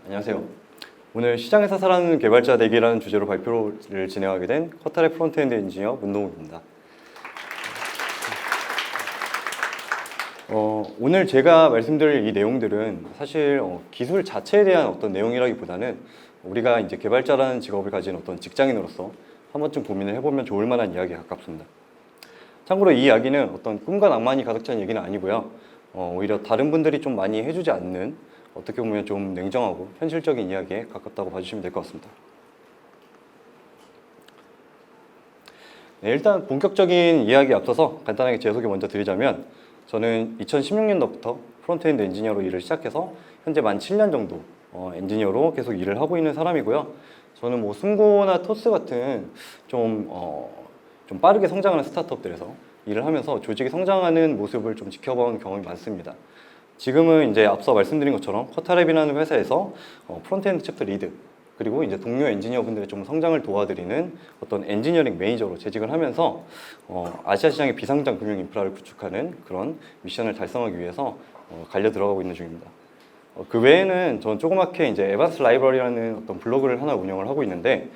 안녕하세요. 오늘 시장에서 살아남는 개발자 되기라는 주제로 발표를 진행하게 된 커탈의 프론트엔드 엔지니어 문동욱입니다. 오늘 제가 말씀드릴 이 내용들은 사실 기술 자체에 대한 어떤 내용이라기보다는 우리가 이제 개발자라는 직업을 가진 어떤 직장인으로서 한 번쯤 고민을 해보면 좋을 만한 이야기에 가깝습니다. 참고로 이 이야기는 어떤 꿈과 낭만이 가득 찬 얘기는 아니고요. 오히려 다른 분들이 좀 많이 해주지 않는 어떻게 보면 좀 냉정하고 현실적인 이야기에 가깝다고 봐주시면 될 것 같습니다. 네, 일단 본격적인 이야기에 앞서서 간단하게 제 소개 먼저 드리자면 저는 2016년도부터 프론트엔드 엔지니어로 일을 시작해서 현재 만 7년 정도 엔지니어로 계속 일을 하고 있는 사람이고요. 저는 뭐 숨고나 토스 같은 좀 빠르게 성장하는 스타트업들에서 일을 하면서 조직이 성장하는 모습을 좀 지켜본 경험이 많습니다. 지금은 이제 앞서 말씀드린 것처럼 커탈랩이라는 회사에서 프론트엔드 챕터 리드 그리고 이제 동료 엔지니어분들의 좀 성장을 도와드리는 어떤 엔지니어링 매니저로 재직을 하면서 아시아 시장의 비상장 금융 인프라를 구축하는 그런 미션을 달성하기 위해서 갈려 들어가고 있는 중입니다. 그 외에는 저는 조그맣게 이제 에반스 라이브러리라는 어떤 블로그를 하나 운영을 하고 있는데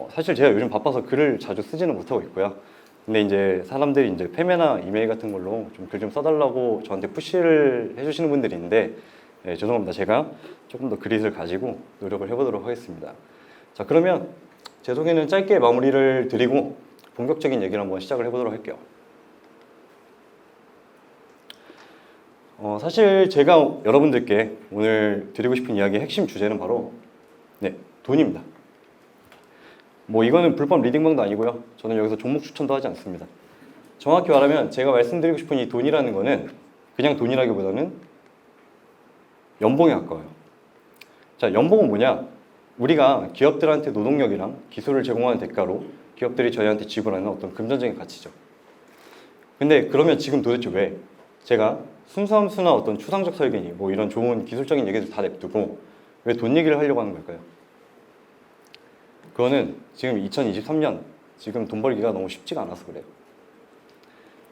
사실 제가 요즘 바빠서 글을 자주 쓰지는 못하고 있고요. 근데 이제 사람들이 이제 페메나 이메일 같은 걸로 좀 글 좀 써달라고 저한테 푸시를 해주시는 분들이 있는데 죄송합니다. 제가 조금 더 그릿을 가지고 노력을 해보도록 하겠습니다. 자, 그러면 제 소개는 짧게 마무리를 드리고 본격적인 얘기를 한번 시작을 해보도록 할게요. 사실 제가 여러분들께 오늘 드리고 싶은 이야기의 핵심 주제는 바로 돈입니다. 뭐 이거는 불법 리딩방도 아니고요. 저는 여기서 종목 추천도 하지 않습니다. 정확히 말하면 제가 말씀드리고 싶은 이 돈이라는 거는 그냥 돈이라기보다는 연봉에 가까워요. 자, 연봉은 뭐냐? 우리가 기업들한테 노동력이랑 기술을 제공하는 대가로 기업들이 저희한테 지불하는 어떤 금전적인 가치죠. 근데 그러면 지금 도대체 왜 제가 순수함수나 어떤 추상적 설계니 뭐 이런 좋은 기술적인 얘기들 다 냅두고 왜 돈 얘기를 하려고 하는 걸까요? 그거는 지금 2023년 지금 돈 벌기가 너무 쉽지가 않아서 그래요.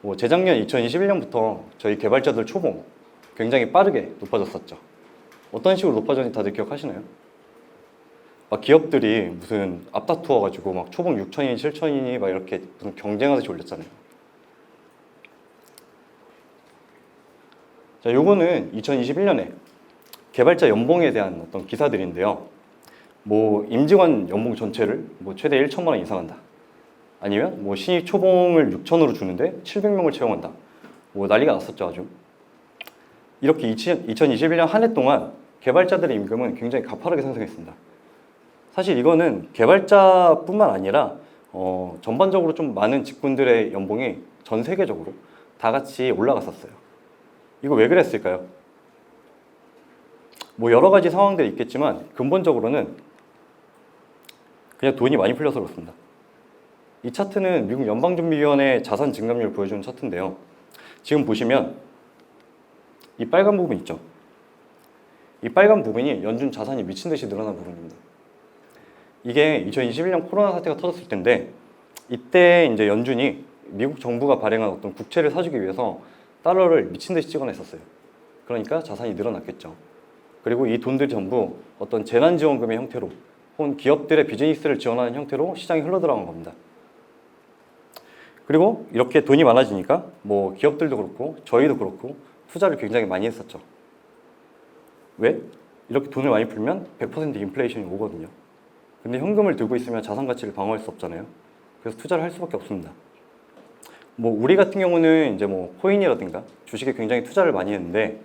뭐 재작년 2021년부터 저희 개발자들 초봉 굉장히 빠르게 높아졌었죠. 어떤 식으로 높아졌는지 다들 기억하시나요? 막 기업들이 무슨 앞다투어가지고 막 초봉 6천이니 7천이니 막 이렇게 무슨 경쟁하듯이 올렸잖아요. 자, 요거는 2021년에 개발자 연봉에 대한 어떤 기사들인데요. 뭐 임직원 연봉 전체를 뭐 최대 1천만 원 인상한다. 아니면 뭐 신입 초봉을 6천으로 주는데 700명을 채용한다. 뭐 난리가 났었죠, 아주. 이렇게 2021년 한 해 동안 개발자들의 임금은 굉장히 가파르게 상승했습니다. 사실 이거는 개발자뿐만 아니라 전반적으로 좀 많은 직군들의 연봉이 전 세계적으로 다 같이 올라갔었어요. 이거 왜 그랬을까요? 뭐 여러 가지 상황들이 있겠지만 근본적으로는 그냥 돈이 많이 풀려서 그렇습니다. 이 차트는 미국 연방준비위원회 자산 증감률을 보여주는 차트인데요. 지금 보시면 이 빨간 부분 있죠? 이 빨간 부분이 연준 자산이 미친 듯이 늘어난 부분입니다. 이게 2021년 코로나 사태가 터졌을 텐데 이때 이제 연준이 미국 정부가 발행한 어떤 국채를 사주기 위해서 달러를 미친 듯이 찍어냈었어요. 그러니까 자산이 늘어났겠죠. 그리고 이 돈들이 전부 어떤 재난지원금의 형태로 혹은 기업들의 비즈니스를 지원하는 형태로 시장에 흘러들어간 겁니다. 그리고 이렇게 돈이 많아지니까 뭐 기업들도 그렇고 저희도 그렇고 투자를 굉장히 많이 했었죠. 왜? 이렇게 돈을 많이 풀면 100% 인플레이션이 오거든요. 근데 현금을 들고 있으면 자산 가치를 방어할 수 없잖아요. 그래서 투자를 할 수밖에 없습니다. 뭐 우리 같은 경우는 이제 뭐 코인이라든가 주식에 굉장히 투자를 많이 했는데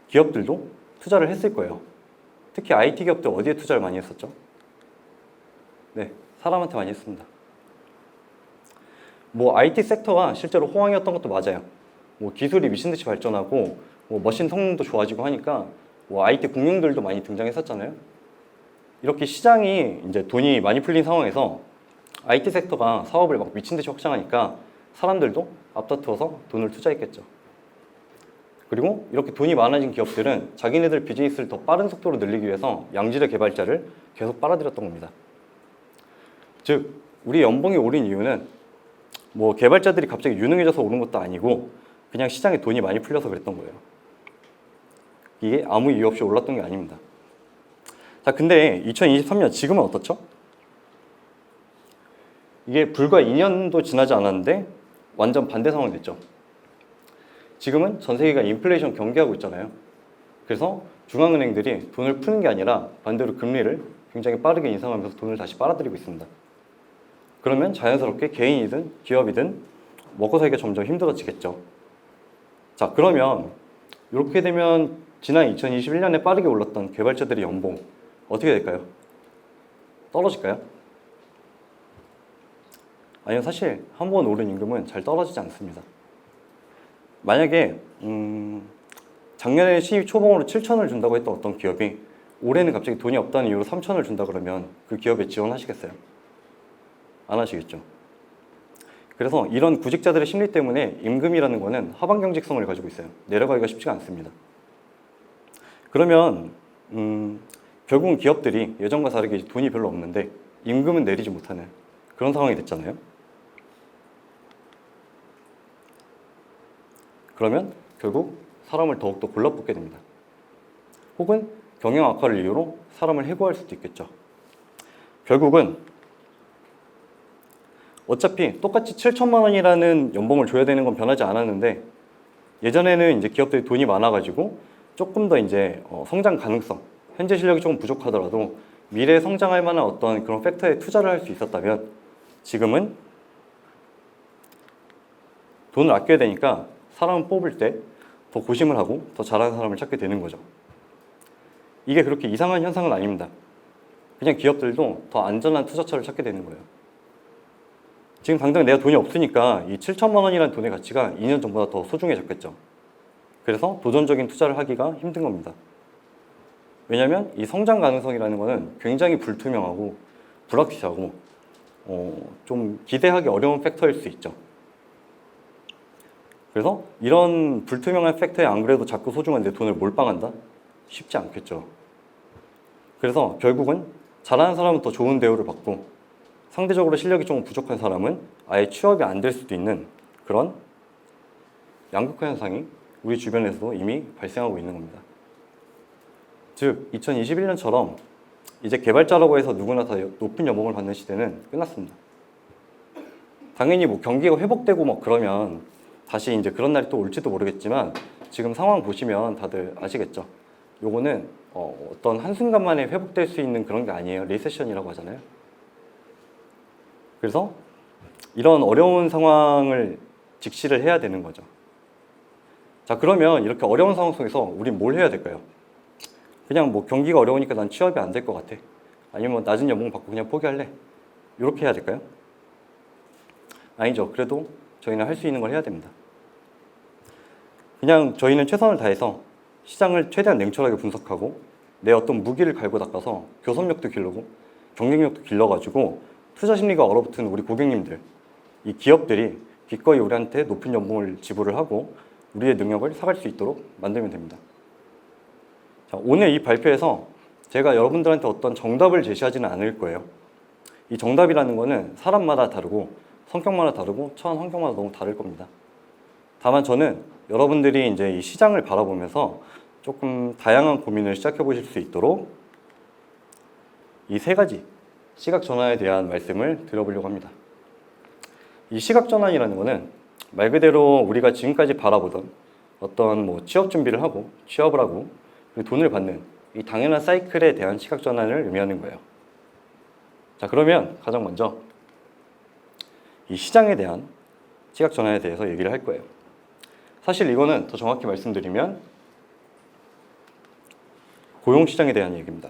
기업들도 투자를 했을 거예요. 특히 IT 기업들 어디에 투자를 많이 했었죠? 네, 사람한테 많이 했습니다. 뭐 IT 섹터가 실제로 호황이었던 것도 맞아요. 뭐 기술이 미친 듯이 발전하고 뭐 머신 성능도 좋아지고 하니까 뭐 IT 공룡들도 많이 등장했었잖아요. 이렇게 시장이 이제 돈이 많이 풀린 상황에서 IT 섹터가 사업을 막 미친 듯이 확장하니까 사람들도 앞다투어서 돈을 투자했겠죠. 그리고 이렇게 돈이 많아진 기업들은 자기네들 비즈니스를 더 빠른 속도로 늘리기 위해서 양질의 개발자를 계속 빨아들였던 겁니다. 즉, 우리 연봉이 오른 이유는 뭐 개발자들이 갑자기 유능해져서 오른 것도 아니고 그냥 시장에 돈이 많이 풀려서 그랬던 거예요. 이게 아무 이유 없이 올랐던 게 아닙니다. 자, 근데 2023년 지금은 어떻죠? 이게 불과 2년도 지나지 않았는데 완전 반대 상황이 됐죠. 지금은 전 세계가 인플레이션 경계하고 있잖아요. 그래서 중앙은행들이 돈을 푸는 게 아니라 반대로 금리를 굉장히 빠르게 인상하면서 돈을 다시 빨아들이고 있습니다. 그러면 자연스럽게 개인이든 기업이든 먹고 살기가 점점 힘들어지겠죠. 자, 그러면 이렇게 되면 지난 2021년에 빠르게 올랐던 개발자들의 연봉 어떻게 될까요? 떨어질까요? 아니요, 사실 한 번 오른 임금은 잘 떨어지지 않습니다. 만약에 작년에 신입 초봉으로 7천을 준다고 했던 어떤 기업이 올해는 갑자기 돈이 없다는 이유로 3천을 준다 그러면 그 기업에 지원하시겠어요? 안 하시겠죠. 그래서 이런 구직자들의 심리 때문에 임금이라는 거는 하방 경직성을 가지고 있어요. 내려가기가 쉽지가 않습니다. 그러면 결국은 기업들이 예전과 다르게 돈이 별로 없는데 임금은 내리지 못하는 그런 상황이 됐잖아요. 그러면 결국 사람을 더욱더 골라뽑게 됩니다. 혹은 경영 악화를 이유로 사람을 해고할 수도 있겠죠. 결국은 어차피 똑같이 7천만 원이라는 연봉을 줘야 되는 건 변하지 않았는데 예전에는 이제 기업들이 돈이 많아가지고 조금 더 이제 성장 가능성, 현재 실력이 조금 부족하더라도 미래에 성장할 만한 어떤 그런 팩터에 투자를 할 수 있었다면 지금은 돈을 아껴야 되니까 사람을 뽑을 때 더 고심을 하고 더 잘하는 사람을 찾게 되는 거죠. 이게 그렇게 이상한 현상은 아닙니다. 그냥 기업들도 더 안전한 투자처를 찾게 되는 거예요. 지금 당장 내가 돈이 없으니까 이 7천만 원이라는 돈의 가치가 2년 전보다 더 소중해졌겠죠. 그래서 도전적인 투자를 하기가 힘든 겁니다. 왜냐하면 이 성장 가능성이라는 거는 굉장히 불투명하고 불확실하고 좀 기대하기 어려운 팩터일 수 있죠. 그래서 이런 불투명한 팩터에 안 그래도 자꾸 소중한 내 돈을 몰빵한다? 쉽지 않겠죠. 그래서 결국은 잘하는 사람은 더 좋은 대우를 받고 상대적으로 실력이 조금 부족한 사람은 아예 취업이 안 될 수도 있는 그런 양극화 현상이 우리 주변에서도 이미 발생하고 있는 겁니다. 즉 2021년처럼 이제 개발자라고 해서 누구나 다 높은 연봉을 받는 시대는 끝났습니다. 당연히 뭐 경기가 회복되고 뭐 그러면 다시 이제 그런 날이 또 올지도 모르겠지만 지금 상황 보시면 다들 아시겠죠? 요거는 어떤 한순간만에 회복될 수 있는 그런 게 아니에요. 리세션이라고 하잖아요. 그래서 이런 어려운 상황을 직시를 해야 되는 거죠. 자, 그러면 이렇게 어려운 상황 속에서 우린 뭘 해야 될까요? 그냥 뭐 경기가 어려우니까 난 취업이 안 될 것 같아. 아니면 낮은 연봉 받고 그냥 포기할래. 이렇게 해야 될까요? 아니죠. 그래도 저희는 할 수 있는 걸 해야 됩니다. 그냥 저희는 최선을 다해서 시장을 최대한 냉철하게 분석하고 내 어떤 무기를 갈고 닦아서 교섭력도 기르고 경쟁력도 길러가지고 투자 심리가 얼어붙은 우리 고객님들, 이 기업들이 기꺼이 우리한테 높은 연봉을 지불을 하고 우리의 능력을 사갈 수 있도록 만들면 됩니다. 자, 오늘 이 발표에서 제가 여러분들한테 어떤 정답을 제시하지는 않을 거예요. 이 정답이라는 거는 사람마다 다르고 성격마다 다르고 처한 환경마다 너무 다를 겁니다. 다만 저는 여러분들이 이제 이 시장을 바라보면서 조금 다양한 고민을 시작해 보실 수 있도록 이 세 가지 시각 전환에 대한 말씀을 드려보려고 합니다. 이 시각 전환이라는 거는 말 그대로 우리가 지금까지 바라보던 어떤 뭐 취업 준비를 하고 취업을 하고 그리고 돈을 받는 이 당연한 사이클에 대한 시각 전환을 의미하는 거예요. 자, 그러면 가장 먼저 이 시장에 대한 시각 전환에 대해서 얘기를 할 거예요. 사실 이거는 더 정확히 말씀드리면 고용시장에 대한 얘기입니다.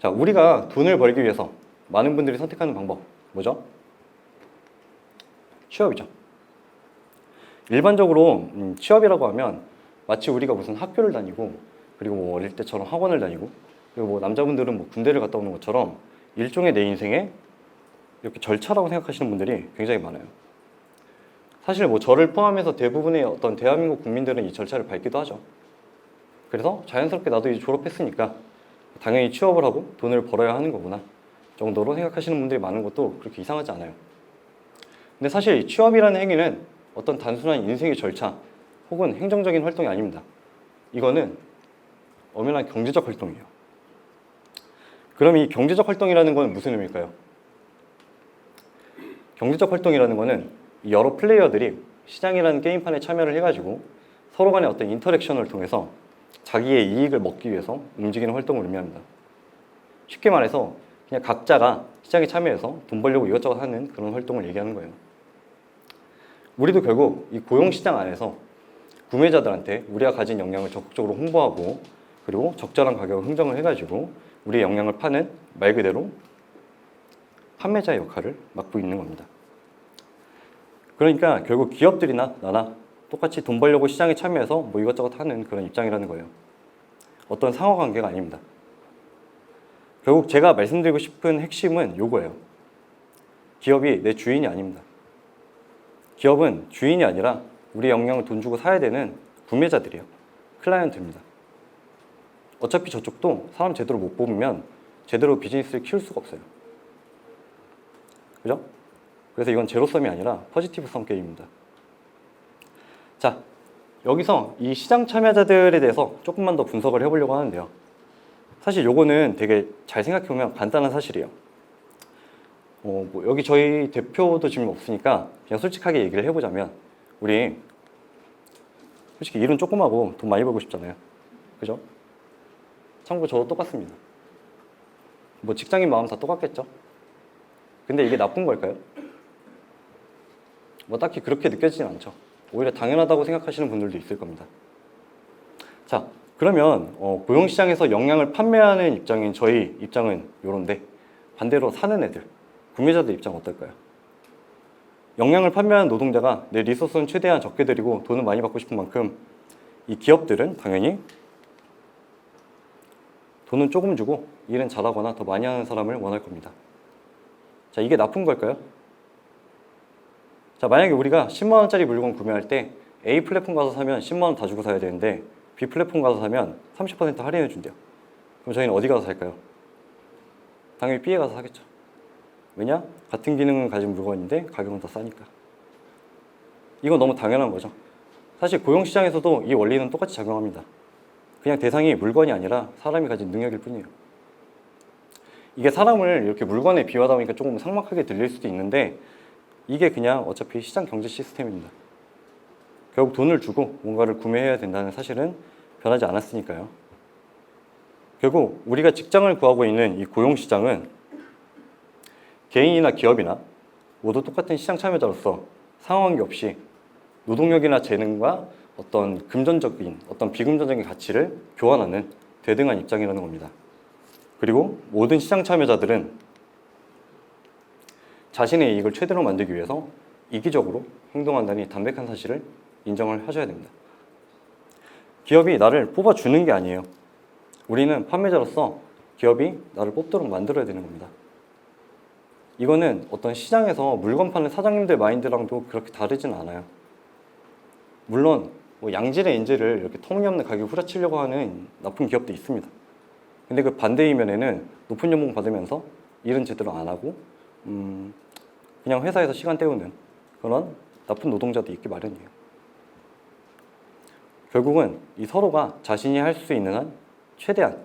자, 우리가 돈을 벌기 위해서 많은 분들이 선택하는 방법 뭐죠? 취업이죠. 일반적으로 취업이라고 하면 마치 우리가 무슨 학교를 다니고 그리고 뭐 어릴 때처럼 학원을 다니고 그리고 뭐 남자분들은 뭐 군대를 갔다 오는 것처럼 일종의 내 인생에 이렇게 절차라고 생각하시는 분들이 굉장히 많아요. 사실 뭐 저를 포함해서 대부분의 어떤 대한민국 국민들은 이 절차를 밟기도 하죠. 그래서 자연스럽게 나도 이제 졸업했으니까 당연히 취업을 하고 돈을 벌어야 하는 거구나 정도로 생각하시는 분들이 많은 것도 그렇게 이상하지 않아요. 근데 사실 취업이라는 행위는 어떤 단순한 인생의 절차 혹은 행정적인 활동이 아닙니다. 이거는 엄연한 경제적 활동이에요. 그럼 이 경제적 활동이라는 건 무슨 의미일까요? 경제적 활동이라는 거는 여러 플레이어들이 시장이라는 게임판에 참여를 해가지고 서로 간의 어떤 인터랙션을 통해서 자기의 이익을 먹기 위해서 움직이는 활동을 의미합니다. 쉽게 말해서 그냥 각자가 시장에 참여해서 돈 벌려고 이것저것 하는 그런 활동을 얘기하는 거예요. 우리도 결국 이 고용시장 안에서 구매자들한테 우리가 가진 역량을 적극적으로 홍보하고 그리고 적절한 가격을 흥정을 해가지고 우리의 역량을 파는 말 그대로 판매자의 역할을 맡고 있는 겁니다. 그러니까 결국 기업들이나 나나 똑같이 돈 벌려고 시장에 참여해서 뭐 이것저것 하는 그런 입장이라는 거예요. 어떤 상호관계가 아닙니다. 결국 제가 말씀드리고 싶은 핵심은 요거예요. 기업이 내 주인이 아닙니다. 기업은 주인이 아니라 우리 역량을 돈 주고 사야 되는 구매자들이에요. 클라이언트입니다. 어차피 저쪽도 사람 제대로 못 뽑으면 제대로 비즈니스를 키울 수가 없어요. 그죠? 그래서 이건 제로섬이 아니라 포지티브섬 게임입니다. 자, 여기서 이 시장 참여자들에 대해서 조금만 더 분석을 해보려고 하는데요. 사실 요거는 되게 잘 생각해보면 간단한 사실이에요. 뭐 여기 저희 대표도 지금 없으니까 그냥 솔직하게 얘기를 해보자면 우리 솔직히 일은 조금 하고 돈 많이 벌고 싶잖아요. 그죠? 참고로 저도 똑같습니다. 뭐 직장인 마음 다 똑같겠죠? 근데 이게 나쁜 걸까요? 뭐 딱히 그렇게 느껴지진 않죠. 오히려 당연하다고 생각하시는 분들도 있을 겁니다. 자, 그러면 고용시장에서 역량을 판매하는 입장인 저희 입장은 요런데 반대로 사는 애들, 구매자들 입장 어떨까요? 역량을 판매하는 노동자가 내 리소스는 최대한 적게 들이고 돈을 많이 받고 싶은 만큼 이 기업들은 당연히 돈은 조금 주고 일은 잘하거나 더 많이 하는 사람을 원할 겁니다. 자, 이게 나쁜 걸까요? 자, 만약에 우리가 10만 원짜리 물건 구매할 때 A 플랫폼 가서 사면 10만 원 다 주고 사야 되는데 B 플랫폼 가서 사면 30% 할인해 준대요. 그럼 저희는 어디 가서 살까요? 당연히 B에 가서 사겠죠. 왜냐? 같은 기능을 가진 물건인데 가격은 더 싸니까. 이건 너무 당연한 거죠. 사실 고용시장에서도 이 원리는 똑같이 작용합니다. 그냥 대상이 물건이 아니라 사람이 가진 능력일 뿐이에요. 이게 사람을 이렇게 물건에 비유하다 보니까 조금 삭막하게 들릴 수도 있는데 이게 그냥 어차피 시장 경제 시스템입니다. 결국 돈을 주고 뭔가를 구매해야 된다는 사실은 변하지 않았으니까요. 결국 우리가 직장을 구하고 있는 이 고용시장은 개인이나 기업이나 모두 똑같은 시장 참여자로서 상호관계 없이 노동력이나 재능과 어떤 금전적인, 어떤 비금전적인 가치를 교환하는 대등한 입장이라는 겁니다. 그리고 모든 시장 참여자들은 자신의 이익을 최대로 만들기 위해서 이기적으로 행동한다는 이 담백한 사실을 인정을 하셔야 됩니다. 기업이 나를 뽑아주는 게 아니에요. 우리는 판매자로서 기업이 나를 뽑도록 만들어야 되는 겁니다. 이거는 어떤 시장에서 물건 파는 사장님들 마인드랑도 그렇게 다르진 않아요. 물론 뭐 양질의 인재를 이렇게 터무니없는 가격에 후려치려고 하는 나쁜 기업도 있습니다. 근데 그 반대의 면에는 높은 연봉 받으면서 일은 제대로 안 하고 그냥 회사에서 시간 때우는 그런 나쁜 노동자도 있기 마련이에요. 결국은 이 서로가 자신이 할 수 있는 한 최대한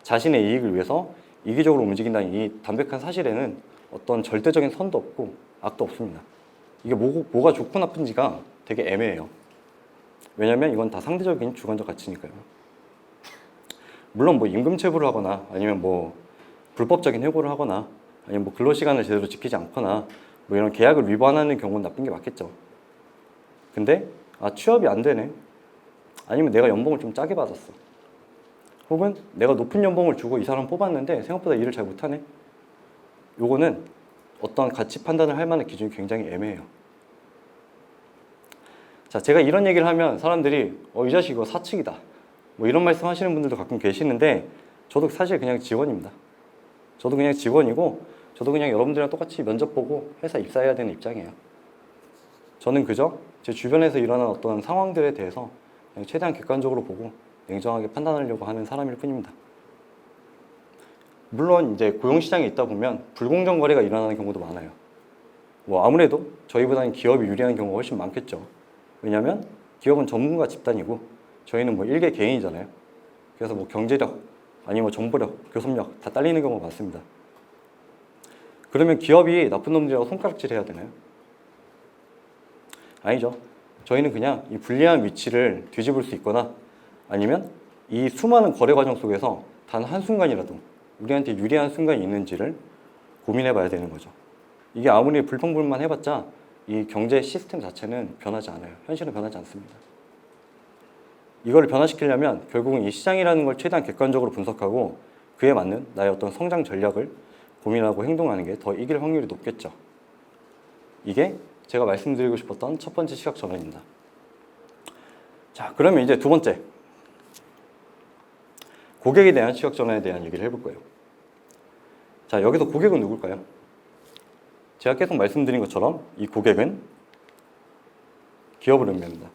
자신의 이익을 위해서 이기적으로 움직인다는 이 담백한 사실에는 어떤 절대적인 선도 없고 악도 없습니다. 이게 뭐가 좋고 나쁜지가 되게 애매해요. 왜냐면 이건 다 상대적인 주관적 가치니까요. 물론 뭐 임금 체불을 하거나 아니면 뭐 불법적인 해고를 하거나 아니면 뭐 근로시간을 제대로 지키지 않거나 뭐 이런 계약을 위반하는 경우는 나쁜 게 맞겠죠. 근데 취업이 안 되네. 아니면 내가 연봉을 좀 짜게 받았어. 혹은 내가 높은 연봉을 주고 이 사람 뽑았는데 생각보다 일을 잘 못하네. 요거는 어떤 가치 판단을 할 만한 기준이 굉장히 애매해요. 자, 제가 이런 얘기를 하면 사람들이 이 자식 이거 사측이다. 뭐 이런 말씀 하시는 분들도 가끔 계시는데 저도 사실 그냥 직원입니다. 저도 그냥 직원이고 저도 그냥 여러분들이랑 똑같이 면접 보고 회사 입사해야 되는 입장이에요. 저는 그저 제 주변에서 일어난 어떤 상황들에 대해서 그냥 최대한 객관적으로 보고 냉정하게 판단하려고 하는 사람일 뿐입니다. 물론 이제 고용시장에 있다 보면 불공정 거래가 일어나는 경우도 많아요. 뭐 아무래도 저희보다는 기업이 유리한 경우가 훨씬 많겠죠. 왜냐하면 기업은 전문가 집단이고 저희는 뭐 일개 개인이잖아요. 그래서 뭐 경제력 아니면 뭐 정보력, 교섭력 다 딸리는 경우가 많습니다. 그러면 기업이 나쁜 놈들이라고 손가락질 해야 되나요? 아니죠. 저희는 그냥 이 불리한 위치를 뒤집을 수 있거나 아니면 이 수많은 거래 과정 속에서 단 한순간이라도 우리한테 유리한 순간이 있는지를 고민해 봐야 되는 거죠. 이게 아무리 불평불만 해봤자 이 경제 시스템 자체는 변하지 않아요. 현실은 변하지 않습니다. 이걸 변화시키려면 결국은 이 시장이라는 걸 최대한 객관적으로 분석하고 그에 맞는 나의 어떤 성장 전략을 고민하고 행동하는 게 더 이길 확률이 높겠죠. 이게 제가 말씀드리고 싶었던 첫 번째 시각 전환입니다. 자, 그러면 이제 두 번째. 고객에 대한 시각 전환에 대한 얘기를 해볼 거예요. 자, 여기서 고객은 누굴까요? 제가 계속 말씀드린 것처럼 이 고객은 기업을 의미합니다.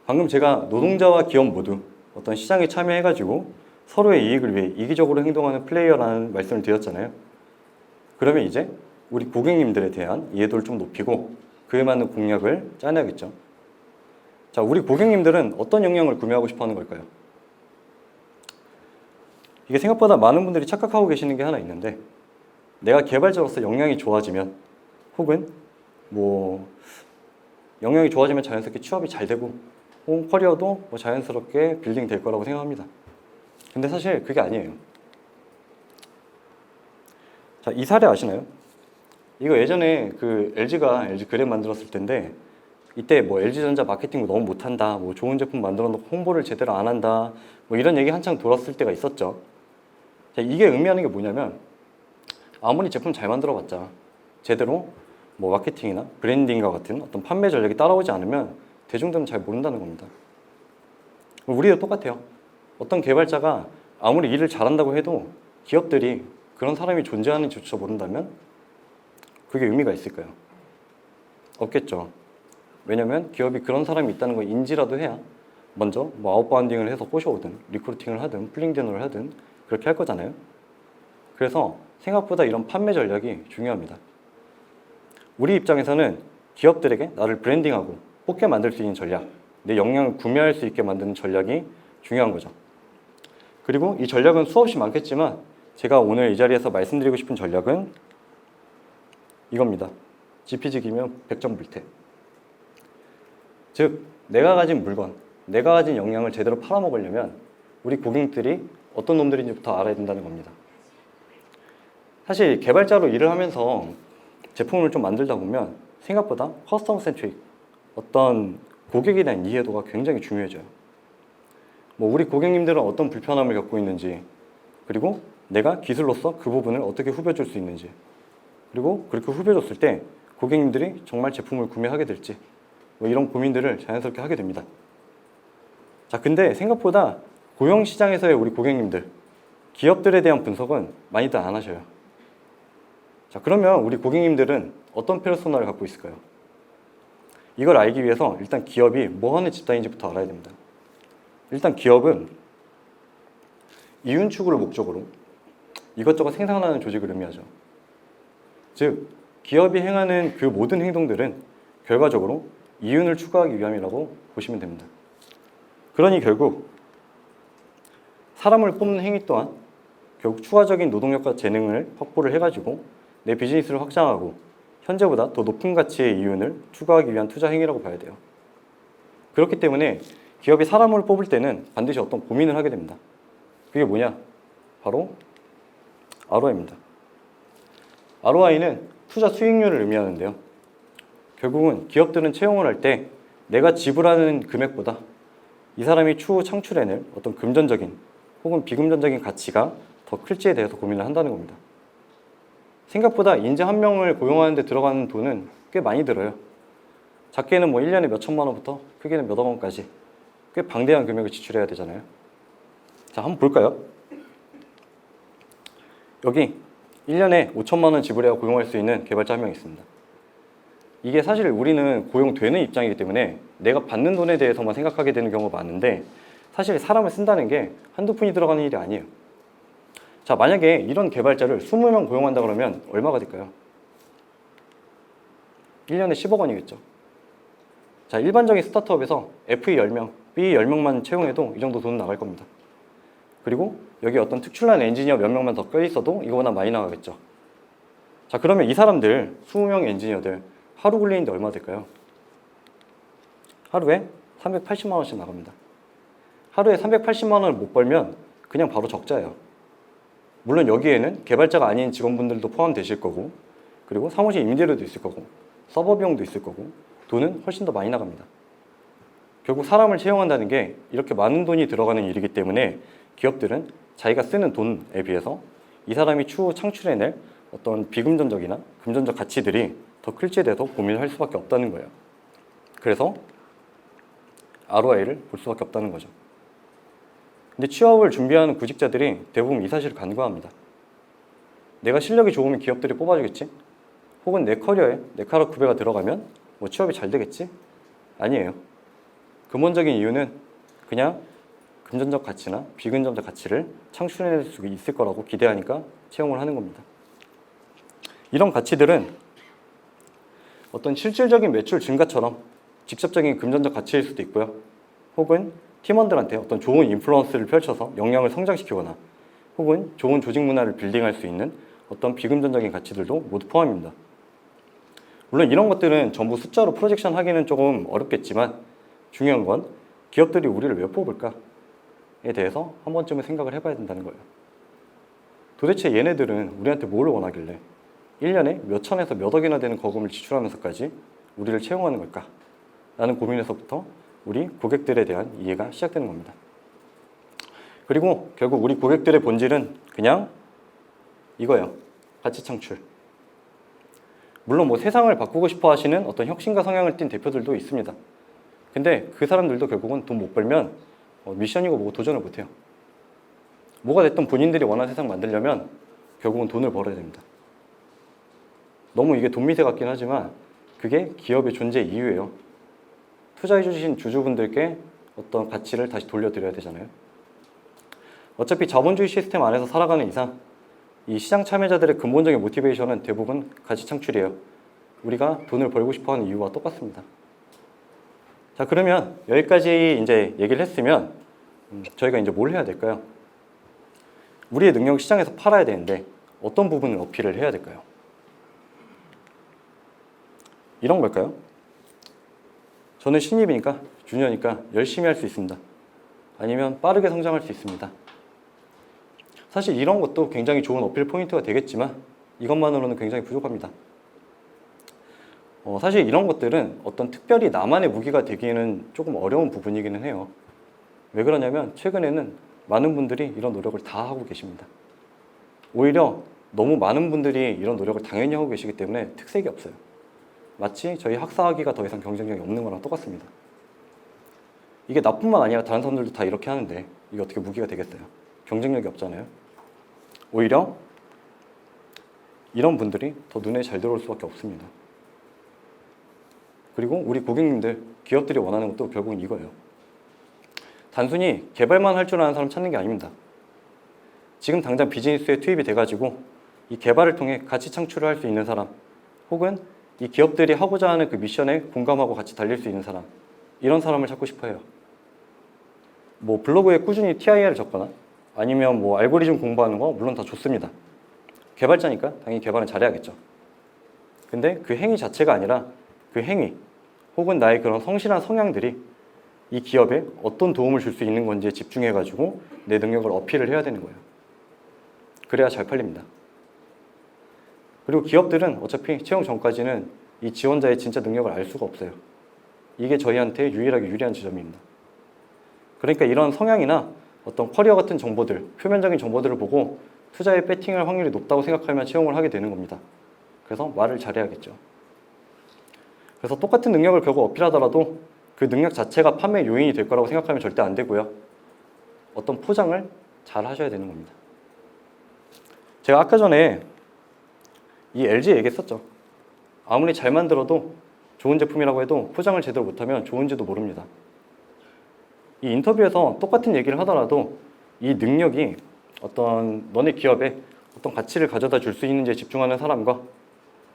방금 제가 노동자와 기업 모두 어떤 시장에 참여해가지고 서로의 이익을 위해 이기적으로 행동하는 플레이어라는 말씀을 드렸잖아요. 그러면 이제 우리 고객님들에 대한 이해도를 좀 높이고 그에 맞는 공약을 짜내야겠죠. 자, 우리 고객님들은 어떤 역량을 구매하고 싶어 하는 걸까요? 이게 생각보다 많은 분들이 착각하고 계시는 게 하나 있는데 내가 개발자로서 역량이 좋아지면 혹은 뭐 역량이 좋아지면 자연스럽게 취업이 잘 되고 혹은 커리어도 뭐 자연스럽게 빌딩 될 거라고 생각합니다. 근데 사실 그게 아니에요. 자, 이 사례 아시나요? 이거 예전에 그 LG가 LG 그램 만들었을 텐데 이때 뭐 LG전자 마케팅을 너무 못한다, 뭐 좋은 제품 만들어 놓고 홍보를 제대로 안 한다, 뭐 이런 얘기 한창 돌았을 때가 있었죠. 자, 이게 의미하는 게 뭐냐면 아무리 제품 잘 만들어봤자 제대로 뭐 마케팅이나 브랜딩과 같은 어떤 판매 전략이 따라오지 않으면 대중들은 잘 모른다는 겁니다. 우리도 똑같아요. 어떤 개발자가 아무리 일을 잘한다고 해도 기업들이 그런 사람이 존재하는지조차 모른다면 그게 의미가 있을까요? 없겠죠. 왜냐면 기업이 그런 사람이 있다는 걸 인지라도 해야 먼저 뭐 아웃바운딩을 해서 꼬셔오든 리크루팅을 하든 플링데너를 하든 그렇게 할 거잖아요. 그래서 생각보다 이런 판매 전략이 중요합니다. 우리 입장에서는 기업들에게 나를 브랜딩하고 뽑게 만들 수 있는 전략, 내 역량을 구매할 수 있게 만드는 전략이 중요한 거죠. 그리고 이 전략은 수없이 많겠지만 제가 오늘 이 자리에서 말씀드리고 싶은 전략은 이겁니다. 지피지기면 100점 불태. 즉, 내가 가진 물건, 내가 가진 역량을 제대로 팔아먹으려면 우리 고객들이 어떤 놈들인지부터 알아야 된다는 겁니다. 사실 개발자로 일을 하면서 제품을 좀 만들다 보면 생각보다 커스텀 센트릭, 어떤 고객에 대한 이해도가 굉장히 중요해져요. 뭐 우리 고객님들은 어떤 불편함을 겪고 있는지, 그리고 내가 기술로서 그 부분을 어떻게 후벼줄 수 있는지, 그리고 그렇게 후벼줬을 때 고객님들이 정말 제품을 구매하게 될지 뭐 이런 고민들을 자연스럽게 하게 됩니다. 자, 근데 생각보다 고용시장에서의 우리 고객님들, 기업들에 대한 분석은 많이들 안 하셔요. 자, 그러면 우리 고객님들은 어떤 페르소나를 갖고 있을까요? 이걸 알기 위해서 일단 기업이 뭐 하는 집단인지부터 알아야 됩니다. 일단 기업은 이윤 추구를 목적으로 이것저것 생산하는 조직을 의미하죠. 즉, 기업이 행하는 그 모든 행동들은 결과적으로 이윤을 추구하기 위함이라고 보시면 됩니다. 그러니 결국 사람을 뽑는 행위 또한 결국 추가적인 노동력과 재능을 확보를 해가지고 내 비즈니스를 확장하고 현재보다 더 높은 가치의 이윤을 추구하기 위한 투자 행위라고 봐야 돼요. 그렇기 때문에 기업이 사람을 뽑을 때는 반드시 어떤 고민을 하게 됩니다. 그게 뭐냐? 바로 ROI입니다. ROI는 투자 수익률을 의미하는데요. 결국은 기업들은 채용을 할 때 내가 지불하는 금액보다 이 사람이 추후 창출해낼 어떤 금전적인 혹은 비금전적인 가치가 더 클지에 대해서 고민을 한다는 겁니다. 생각보다 인재 한 명을 고용하는 데 들어가는 돈은 꽤 많이 들어요. 작게는 뭐 1년에 몇 천만 원부터 크게는 몇억 원까지 꽤 방대한 금액을 지출해야 되잖아요. 자, 한번 볼까요? 여기 1년에 5천만 원 지불해야 고용할 수 있는 개발자 한 명 있습니다. 이게 사실 우리는 고용되는 입장이기 때문에 내가 받는 돈에 대해서만 생각하게 되는 경우가 많은데 사실 사람을 쓴다는 게 한두 푼이 들어가는 일이 아니에요. 자, 만약에 이런 개발자를 20명 고용한다 그러면 얼마가 될까요? 1년에 10억 원이겠죠. 자, 일반적인 스타트업에서 FE 10명, BE 10명만 채용해도 이 정도 돈 나갈 겁니다. 그리고 여기 어떤 특출난 엔지니어 몇 명만 더 껴있어도 이거보다 많이 나가겠죠. 자, 그러면 이 사람들 20명 엔지니어들 하루 굴리는데 얼마 될까요? 하루에 380만 원씩 나갑니다. 하루에 380만 원을 못 벌면 그냥 바로 적자예요. 물론 여기에는 개발자가 아닌 직원분들도 포함되실 거고, 그리고 사무실 임대료도 있을 거고, 서버 비용도 있을 거고, 돈은 훨씬 더 많이 나갑니다. 결국 사람을 채용한다는 게 이렇게 많은 돈이 들어가는 일이기 때문에 기업들은 자기가 쓰는 돈에 비해서 이 사람이 추후 창출해낼 어떤 비금전적이나 금전적 가치들이 더 클지에 대해서 고민을 할 수밖에 없다는 거예요. 그래서 ROI를 볼 수밖에 없다는 거죠. 근데 취업을 준비하는 구직자들이 대부분 이 사실을 간과합니다. 내가 실력이 좋으면 기업들이 뽑아주겠지? 혹은 내 커리어에 내 카라쿠베가 들어가면 뭐 취업이 잘 되겠지? 아니에요. 근본적인 이유는 그냥 금전적 가치나 비금전적 가치를 창출해낼 수 있을 거라고 기대하니까 채용을 하는 겁니다. 이런 가치들은 어떤 실질적인 매출 증가처럼 직접적인 금전적 가치일 수도 있고요. 혹은 팀원들한테 어떤 좋은 인플루언스를 펼쳐서 역량을 성장시키거나 혹은 좋은 조직 문화를 빌딩할 수 있는 어떤 비금전적인 가치들도 모두 포함입니다. 물론 이런 것들은 전부 숫자로 프로젝션 하기는 조금 어렵겠지만 중요한 건 기업들이 우리를 왜 뽑을까에 대해서 한 번쯤은 생각을 해봐야 된다는 거예요. 도대체 얘네들은 우리한테 뭘 원하길래 1년에 몇 천에서 몇 억이나 되는 거금을 지출하면서까지 우리를 채용하는 걸까? 라는 고민에서부터 우리 고객들에 대한 이해가 시작되는 겁니다. 그리고 결국 우리 고객들의 본질은 그냥 이거예요. 가치 창출. 물론 뭐 세상을 바꾸고 싶어 하시는 어떤 혁신가 성향을 띤 대표들도 있습니다. 근데 그 사람들도 결국은 돈 못 벌면 미션이고 뭐고 도전을 못 해요. 뭐가 됐든 본인들이 원하는 세상 만들려면 결국은 돈을 벌어야 됩니다. 너무 이게 돈 미세 같긴 하지만 그게 기업의 존재 이유예요. 투자해 주신 주주분들께 어떤 가치를 다시 돌려드려야 되잖아요. 어차피 자본주의 시스템 안에서 살아가는 이상 이 시장 참여자들의 근본적인 모티베이션은 대부분 가치 창출이에요. 우리가 돈을 벌고 싶어 하는 이유와 똑같습니다. 자, 그러면 여기까지 이제 얘기를 했으면 저희가 이제 뭘 해야 될까요? 우리의 능력을 시장에서 팔아야 되는데 어떤 부분을 어필을 해야 될까요? 이런 걸까요? 저는 신입이니까 주니어니까 열심히 할 수 있습니다. 아니면 빠르게 성장할 수 있습니다. 사실 이런 것도 굉장히 좋은 어필 포인트가 되겠지만 이것만으로는 굉장히 부족합니다. 사실 이런 것들은 어떤 특별히 나만의 무기가 되기에는 조금 어려운 부분이기는 해요. 왜 그러냐면 최근에는 많은 분들이 이런 노력을 다 하고 계십니다. 오히려 너무 많은 분들이 이런 노력을 당연히 하고 계시기 때문에 특색이 없어요. 마치 저희 학사학위가 더 이상 경쟁력이 없는 거랑 똑같습니다. 이게 나뿐만 아니라 다른 사람들도 다 이렇게 하는데 이게 어떻게 무기가 되겠어요? 경쟁력이 없잖아요. 오히려 이런 분들이 더 눈에 잘 들어올 수밖에 없습니다. 그리고 우리 고객님들, 기업들이 원하는 것도 결국은 이거예요. 단순히 개발만 할 줄 아는 사람 찾는 게 아닙니다. 지금 당장 비즈니스에 투입이 돼가지고 이 개발을 통해 가치 창출을 할 수 있는 사람, 혹은 이 기업들이 하고자 하는 그 미션에 공감하고 같이 달릴 수 있는 사람, 이런 사람을 찾고 싶어 해요. 뭐 블로그에 꾸준히 TIR을 적거나 아니면 뭐 알고리즘 공부하는 거 물론 다 좋습니다. 개발자니까 당연히 개발은 잘해야겠죠. 근데 그 행위 자체가 아니라 그 행위 혹은 나의 그런 성실한 성향들이 이 기업에 어떤 도움을 줄 수 있는 건지에 집중해가지고 내 능력을 어필을 해야 되는 거예요. 그래야 잘 팔립니다. 그리고 기업들은 어차피 채용 전까지는 이 지원자의 진짜 능력을 알 수가 없어요. 이게 저희한테 유일하게 유리한 지점입니다. 그러니까 이런 성향이나 어떤 커리어 같은 정보들, 표면적인 정보들을 보고 투자에 배팅할 확률이 높다고 생각하면 채용을 하게 되는 겁니다. 그래서 말을 잘해야겠죠. 그래서 똑같은 능력을 결국 어필하더라도 그 능력 자체가 판매 요인이 될 거라고 생각하면 절대 안 되고요. 어떤 포장을 잘 하셔야 되는 겁니다. 제가 아까 전에 이 LG 얘기했었죠. 아무리 잘 만들어도 좋은 제품이라고 해도 포장을 제대로 못하면 좋은지도 모릅니다. 이 인터뷰에서 똑같은 얘기를 하더라도 이 능력이 어떤 너네 기업에 어떤 가치를 가져다 줄 수 있는지에 집중하는 사람과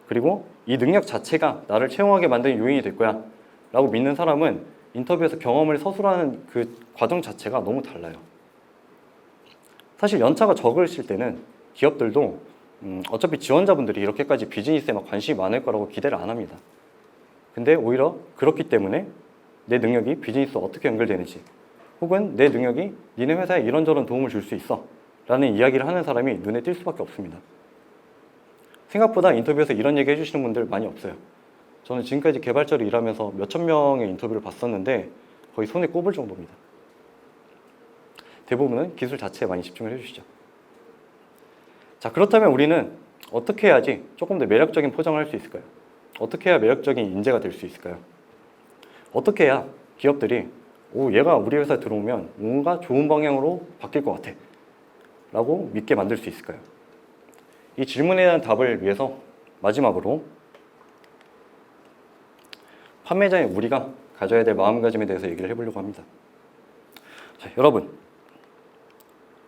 그리고 이 능력 자체가 나를 채용하게 만드는 요인이 될 거야 라고 믿는 사람은 인터뷰에서 경험을 서술하는 그 과정 자체가 너무 달라요. 사실 연차가 적으실 때는 기업들도 어차피 지원자분들이 이렇게까지 비즈니스에 막 관심이 많을 거라고 기대를 안 합니다. 근데 오히려 그렇기 때문에 내 능력이 비즈니스와 어떻게 연결되는지, 혹은 내 능력이 니네 회사에 이런저런 도움을 줄 수 있어 라는 이야기를 하는 사람이 눈에 띌 수밖에 없습니다. 생각보다 인터뷰에서 이런 얘기 해주시는 분들 많이 없어요. 저는 지금까지 개발자로 일하면서 몇천 명의 인터뷰를 봤었는데 거의 손에 꼽을 정도입니다. 대부분은 기술 자체에 많이 집중을 해주시죠. 자, 그렇다면 우리는 어떻게 해야지 조금 더 매력적인 포장을 할 수 있을까요? 어떻게 해야 매력적인 인재가 될 수 있을까요? 어떻게 해야 기업들이 얘가 우리 회사에 들어오면 뭔가 좋은 방향으로 바뀔 것 같아 라고 믿게 만들 수 있을까요? 이 질문에 대한 답을 위해서 마지막으로 판매자인 우리가 가져야 될 마음가짐에 대해서 얘기를 해보려고 합니다. 자, 여러분,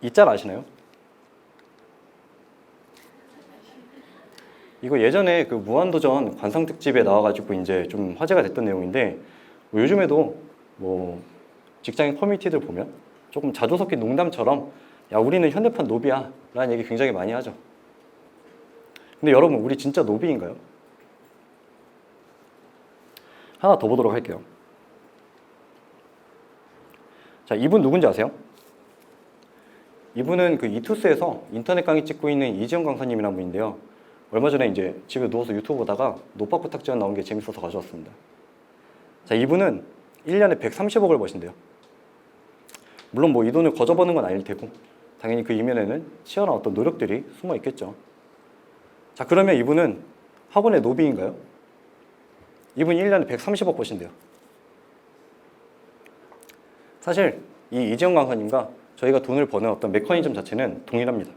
이 짤 아시나요? 이거 예전에 그 무한도전 관상 특집에 나와가지고 이제 좀 화제가 됐던 내용인데, 뭐 요즘에도 뭐 직장인 커뮤니티들 보면 조금 자주 섞인 농담처럼 야, 우리는 현대판 노비야 라는 얘기 굉장히 많이 하죠. 근데 여러분, 우리 진짜 노비인가요? 하나 더 보도록 할게요. 자, 이분 누군지 아세요? 이분은 그 이투스에서 인터넷 강의 찍고 있는 이지영 강사님이라는 분인데요. 얼마 전에 이제 집에 누워서 유튜브 보다가 노빠꾸 탁지원 나온 게 재밌어서 가져왔습니다. 자, 이분은 1년에 130억을 버신대요. 물론 뭐 이 돈을 거저 버는 건 아닐 테고 당연히 그 이면에는 치열한 어떤 노력들이 숨어 있겠죠. 자, 그러면 이분은 학원의 노비인가요? 이분이 1년에 130억 버신대요. 사실 이 이지영 강사님과 저희가 돈을 버는 어떤 메커니즘 자체는 동일합니다.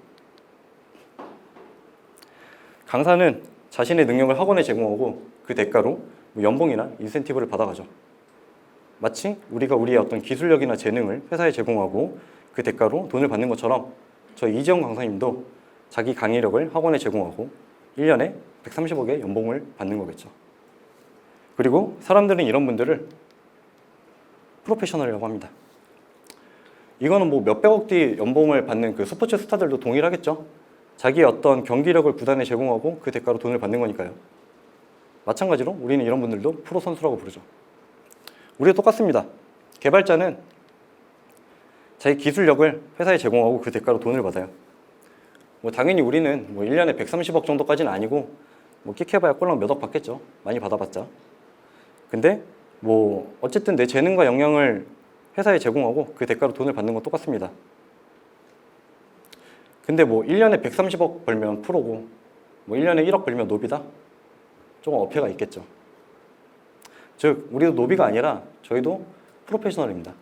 강사는 자신의 능력을 학원에 제공하고 그 대가로 연봉이나 인센티브를 받아가죠. 마치 우리가 우리의 어떤 기술력이나 재능을 회사에 제공하고 그 대가로 돈을 받는 것처럼 저희 이지영 강사님도 자기 강의력을 학원에 제공하고 1년에 130억의 연봉을 받는 거겠죠. 그리고 사람들은 이런 분들을 프로페셔널이라고 합니다. 이거는 뭐 몇백억 대 연봉을 받는 그 스포츠 스타들도 동일하겠죠. 자기의 어떤 경기력을 구단에 제공하고 그 대가로 돈을 받는 거니까요. 마찬가지로 우리는 이런 분들도 프로 선수라고 부르죠. 우리도 똑같습니다. 개발자는 자기 기술력을 회사에 제공하고 그 대가로 돈을 받아요. 뭐 당연히 우리는 뭐 1년에 130억 정도까지는 아니고 뭐 끽해봐야 꼴랑 몇 억 받겠죠. 많이 받아봤자. 근데 뭐 어쨌든 내 재능과 역량을 회사에 제공하고 그 대가로 돈을 받는 건 똑같습니다. 근데 뭐 1년에 130억 벌면 프로고 뭐 1년에 1억 벌면 노비다? 조금 어폐가 있겠죠. 즉 우리도 노비가 아니라 저희도 프로페셔널입니다.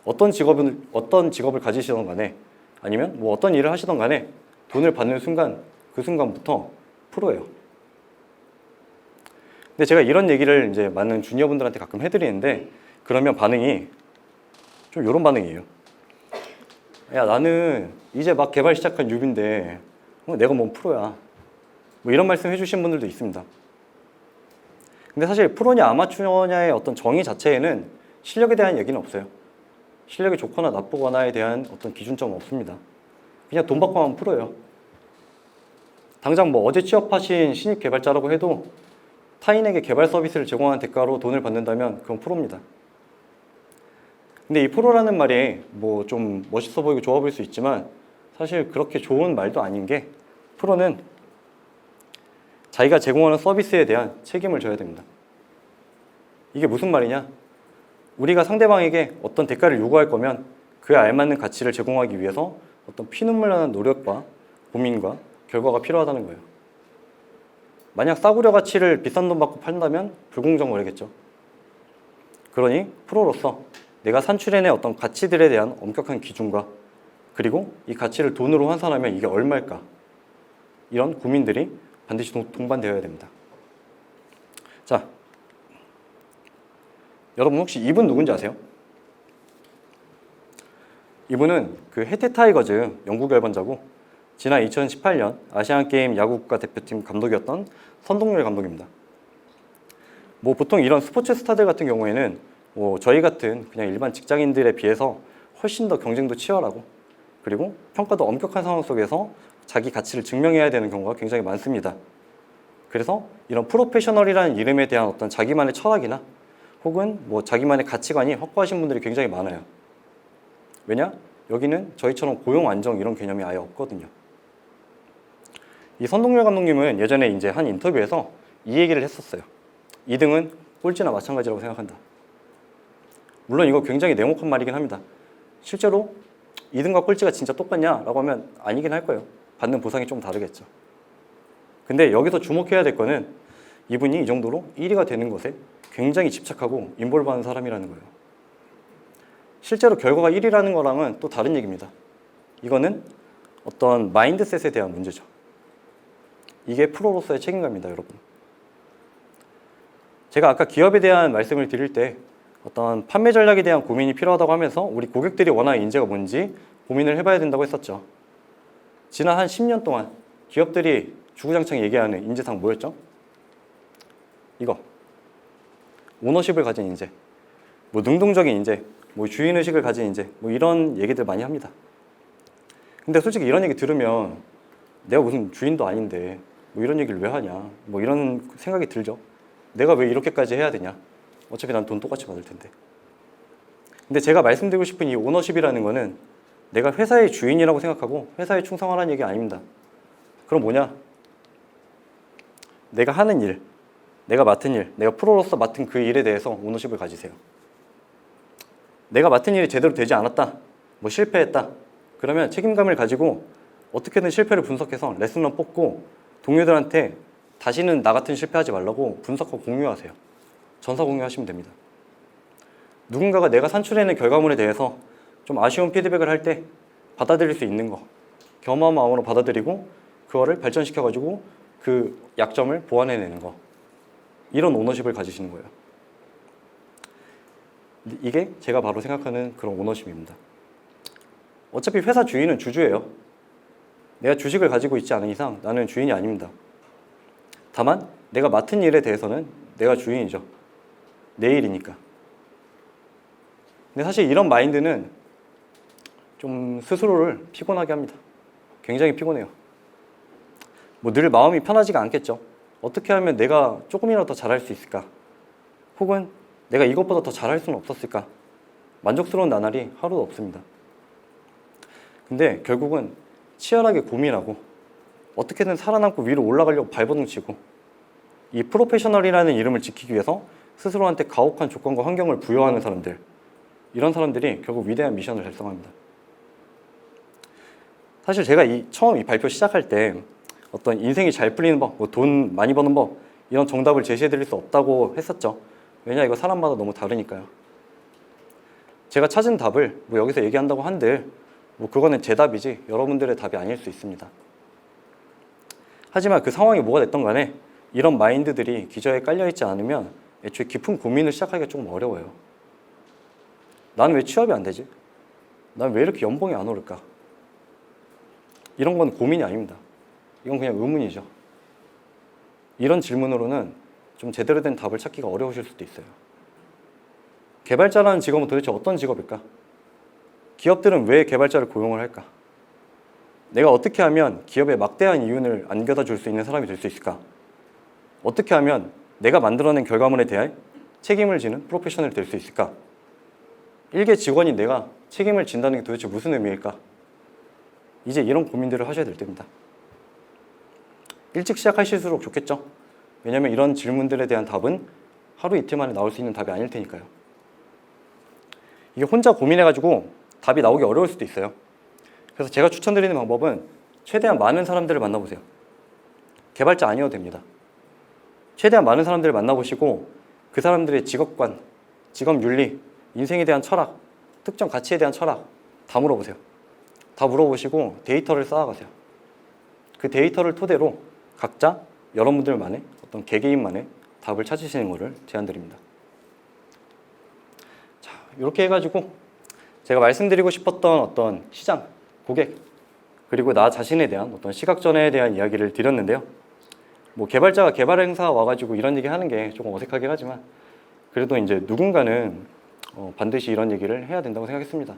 어떤 직업을 가지시던 간에 아니면 뭐 어떤 일을 하시던 간에 돈을 받는 순간 그 순간부터 프로예요. 근데 제가 이런 얘기를 이제 많은 주니어분들한테 가끔 해드리는데 그러면 반응이 좀 이런 반응이에요. 야, 나는 이제 막 개발 시작한 뉴비인데 내가 뭔 프로야. 뭐 이런 말씀 해주신 분들도 있습니다. 근데 사실 프로냐 아마추어냐의 어떤 정의 자체에는 실력에 대한 얘기는 없어요. 실력이 좋거나 나쁘거나에 대한 어떤 기준점은 없습니다. 그냥 돈 받고 하면 프로예요. 당장 뭐 어제 취업하신 신입 개발자라고 해도 타인에게 개발 서비스를 제공한 대가로 돈을 받는다면 그건 프로입니다. 근데 이 프로라는 말이 뭐 좀 멋있어 보이고 좋아 보일 수 있지만 사실 그렇게 좋은 말도 아닌 게 프로는 자기가 제공하는 서비스에 대한 책임을 져야 됩니다. 이게 무슨 말이냐? 우리가 상대방에게 어떤 대가를 요구할 거면 그에 알맞는 가치를 제공하기 위해서 어떤 피눈물 나는 노력과 고민과 결과가 필요하다는 거예요. 만약 싸구려 가치를 비싼 돈 받고 판다면 불공정거래겠죠. 그러니 프로로서 내가 산출해낸 어떤 가치들에 대한 엄격한 기준과 그리고 이 가치를 돈으로 환산하면 이게 얼마일까? 이런 고민들이 반드시 동반되어야 됩니다. 자, 여러분 혹시 이분 누군지 아세요? 이분은 그 해태 타이거즈 영구 결번자고 지난 2018년 아시안게임 야구 국가대표팀 감독이었던 선동열 감독입니다. 뭐 보통 이런 스포츠 스타들 같은 경우에는 뭐 저희 같은 그냥 일반 직장인들에 비해서 훨씬 더 경쟁도 치열하고 그리고 평가도 엄격한 상황 속에서 자기 가치를 증명해야 되는 경우가 굉장히 많습니다. 그래서 이런 프로페셔널이라는 이름에 대한 어떤 자기만의 철학이나 혹은 뭐 자기만의 가치관이 확고하신 분들이 굉장히 많아요. 왜냐? 여기는 저희처럼 고용 안정 이런 개념이 아예 없거든요. 이 선동열 감독님은 예전에 이제 한 인터뷰에서 이 얘기를 했었어요. 2등은 꼴찌나 마찬가지라고 생각한다. 물론 이거 굉장히 냉혹한 말이긴 합니다. 실제로 2등과 꼴찌가 진짜 똑같냐라고 하면 아니긴 할 거예요. 받는 보상이 좀 다르겠죠. 근데 여기서 주목해야 될 거는 이분이 이 정도로 1위가 되는 것에 굉장히 집착하고 인볼브하는 사람이라는 거예요. 실제로 결과가 1위라는 거랑은 또 다른 얘기입니다. 이거는 어떤 마인드셋에 대한 문제죠. 이게 프로로서의 책임감입니다, 여러분. 제가 아까 기업에 대한 말씀을 드릴 때 어떤 판매 전략에 대한 고민이 필요하다고 하면서 우리 고객들이 원하는 인재가 뭔지 고민을 해봐야 된다고 했었죠. 지난 한 10년 동안 기업들이 주구장창 얘기하는 인재상 뭐였죠? 이거. 오너십을 가진 인재, 뭐 능동적인 인재, 뭐 주인의식을 가진 인재, 뭐 이런 얘기들 많이 합니다. 근데 솔직히 이런 얘기 들으면 내가 무슨 주인도 아닌데 뭐 이런 얘기를 왜 하냐, 뭐 이런 생각이 들죠. 내가 왜 이렇게까지 해야 되냐? 어차피 난 돈 똑같이 받을 텐데. 근데 제가 말씀드리고 싶은 이 오너십이라는 거는 내가 회사의 주인이라고 생각하고 회사에 충성하라는 얘기 아닙니다. 그럼 뭐냐? 내가 하는 일, 내가 맡은 일, 내가 프로로서 맡은 그 일에 대해서 오너십을 가지세요. 내가 맡은 일이 제대로 되지 않았다, 뭐 실패했다, 그러면 책임감을 가지고 어떻게든 실패를 분석해서 레슨런 뽑고 동료들한테 다시는 나 같은 실패하지 말라고 분석하고 공유하세요. 전사 공유하시면 됩니다. 누군가가 내가 산출해낸 결과물에 대해서 좀 아쉬운 피드백을 할 때 받아들일 수 있는 거, 겸허한 마음으로 받아들이고 그거를 발전시켜가지고 그 약점을 보완해내는 거, 이런 오너십을 가지시는 거예요. 이게 제가 바로 생각하는 그런 오너십입니다. 어차피 회사 주인은 주주예요. 내가 주식을 가지고 있지 않은 이상 나는 주인이 아닙니다. 다만 내가 맡은 일에 대해서는 내가 주인이죠. 내 일이니까. 근데 사실 이런 마인드는 좀 스스로를 피곤하게 합니다. 굉장히 피곤해요. 뭐 늘 마음이 편하지가 않겠죠. 어떻게 하면 내가 조금이라도 더 잘할 수 있을까? 혹은 내가 이것보다 더 잘할 수는 없었을까? 만족스러운 나날이 하루도 없습니다. 근데 결국은 치열하게 고민하고 어떻게든 살아남고 위로 올라가려고 발버둥치고 이 프로페셔널이라는 이름을 지키기 위해서 스스로한테 가혹한 조건과 환경을 부여하는 사람들, 이런 사람들이 결국 위대한 미션을 달성합니다. 사실 제가 처음 이 발표 시작할 때 어떤 인생이 잘 풀리는 법, 뭐 돈 많이 버는 법, 이런 정답을 제시해 드릴 수 없다고 했었죠. 왜냐, 이거 사람마다 너무 다르니까요. 제가 찾은 답을 뭐 여기서 얘기한다고 한들 뭐 그거는 제 답이지 여러분들의 답이 아닐 수 있습니다. 하지만 그 상황이 뭐가 됐던 간에 이런 마인드들이 기저에 깔려있지 않으면 애초에 깊은 고민을 시작하기가 조금 어려워요. 나는 왜 취업이 안 되지? 난 왜 이렇게 연봉이 안 오를까? 이런 건 고민이 아닙니다. 이건 그냥 의문이죠. 이런 질문으로는 좀 제대로 된 답을 찾기가 어려우실 수도 있어요. 개발자라는 직업은 도대체 어떤 직업일까? 기업들은 왜 개발자를 고용을 할까? 내가 어떻게 하면 기업에 막대한 이윤을 안겨다 줄 수 있는 사람이 될 수 있을까? 어떻게 하면 내가 만들어낸 결과물에 대해 책임을 지는 프로페셔널이 될 수 있을까? 일개 직원인 내가 책임을 진다는 게 도대체 무슨 의미일까? 이제 이런 고민들을 하셔야 될 때입니다. 일찍 시작하실수록 좋겠죠? 왜냐하면 이런 질문들에 대한 답은 하루 이틀 만에 나올 수 있는 답이 아닐 테니까요. 이게 혼자 고민해가지고 답이 나오기 어려울 수도 있어요. 그래서 제가 추천드리는 방법은 최대한 많은 사람들을 만나보세요. 개발자 아니어도 됩니다. 최대한 많은 사람들을 만나보시고 그 사람들의 직업관, 직업윤리, 인생에 대한 철학, 특정 가치에 대한 철학 다 물어보세요. 다 물어보시고 데이터를 쌓아가세요. 그 데이터를 토대로 각자 여러분들만의 어떤 개개인만의 답을 찾으시는 것을 제안드립니다. 자, 이렇게 해가지고 제가 말씀드리고 싶었던 어떤 시장, 고객, 그리고 나 자신에 대한 어떤 시각전에 대한 이야기를 드렸는데요. 뭐 개발자가 개발 행사 와가지고 이런 얘기 하는 게 조금 어색하긴 하지만 그래도 이제 누군가는 반드시 이런 얘기를 해야 된다고 생각했습니다.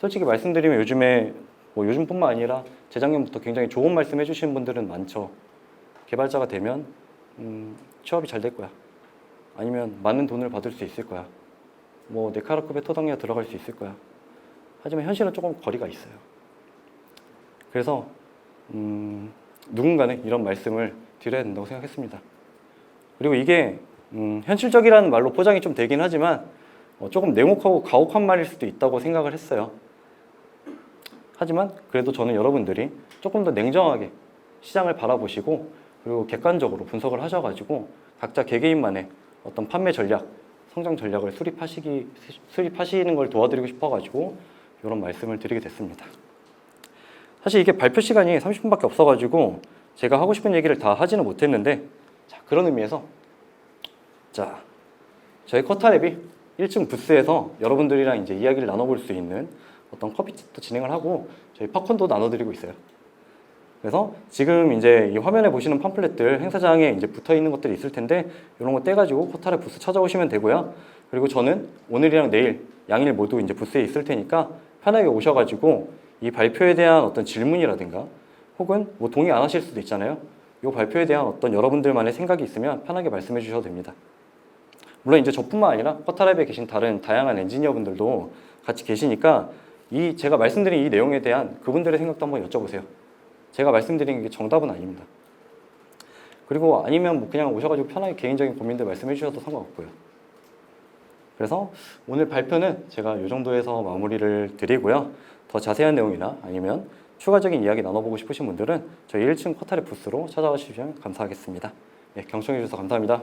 솔직히 말씀드리면 요즘에 뭐 요즘뿐만 아니라 재작년부터 굉장히 좋은 말씀 해주시는 분들은 많죠. 개발자가 되면 취업이 잘 될 거야. 아니면 많은 돈을 받을 수 있을 거야. 뭐 네카라급의 토닥야 들어갈 수 있을 거야. 하지만 현실은 조금 거리가 있어요. 그래서 누군가는 이런 말씀을 드려야 된다고 생각했습니다. 그리고 이게 현실적이라는 말로 포장이 좀 되긴 하지만 조금 냉혹하고 가혹한 말일 수도 있다고 생각을 했어요. 하지만 그래도 저는 여러분들이 조금 더 냉정하게 시장을 바라보시고 그리고 객관적으로 분석을 하셔가지고 각자 개개인만의 어떤 판매 전략, 성장 전략을 수립하시는 걸 도와드리고 싶어가지고 이런 말씀을 드리게 됐습니다. 사실 이게 발표 시간이 30분밖에 없어가지고 제가 하고 싶은 얘기를 다 하지는 못했는데, 자, 그런 의미에서 자, 저희 커타랩이 1층 부스에서 여러분들이랑 이제 이야기를 나눠볼 수 있는 어떤 커피챗도 진행을 하고 저희 팝콘도 나눠드리고 있어요. 그래서 지금 이제 이 화면에 보시는 팜플렛들 행사장에 이제 붙어 있는 것들이 있을 텐데 이런 거 떼가지고 커타랩 부스 찾아오시면 되고요. 그리고 저는 오늘이랑 내일 양일 모두 이제 부스에 있을 테니까 편하게 오셔가지고 이 발표에 대한 어떤 질문이라든가 혹은 뭐 동의 안 하실 수도 있잖아요. 이 발표에 대한 어떤 여러분들만의 생각이 있으면 편하게 말씀해 주셔도 됩니다. 물론 이제 저뿐만 아니라 커타랩에 계신 다른 다양한 엔지니어분들도 같이 계시니까 이 제가 말씀드린 이 내용에 대한 그분들의 생각도 한번 여쭤보세요. 제가 말씀드린 게 정답은 아닙니다. 그리고 아니면 뭐 그냥 오셔가지고 편하게 개인적인 고민들 말씀해 주셔도 상관없고요. 그래서 오늘 발표는 제가 이 정도에서 마무리를 드리고요. 더 자세한 내용이나 아니면 추가적인 이야기 나눠보고 싶으신 분들은 저희 1층 커타랩 부스로 찾아와 주시면 감사하겠습니다. 네, 경청해 주셔서 감사합니다.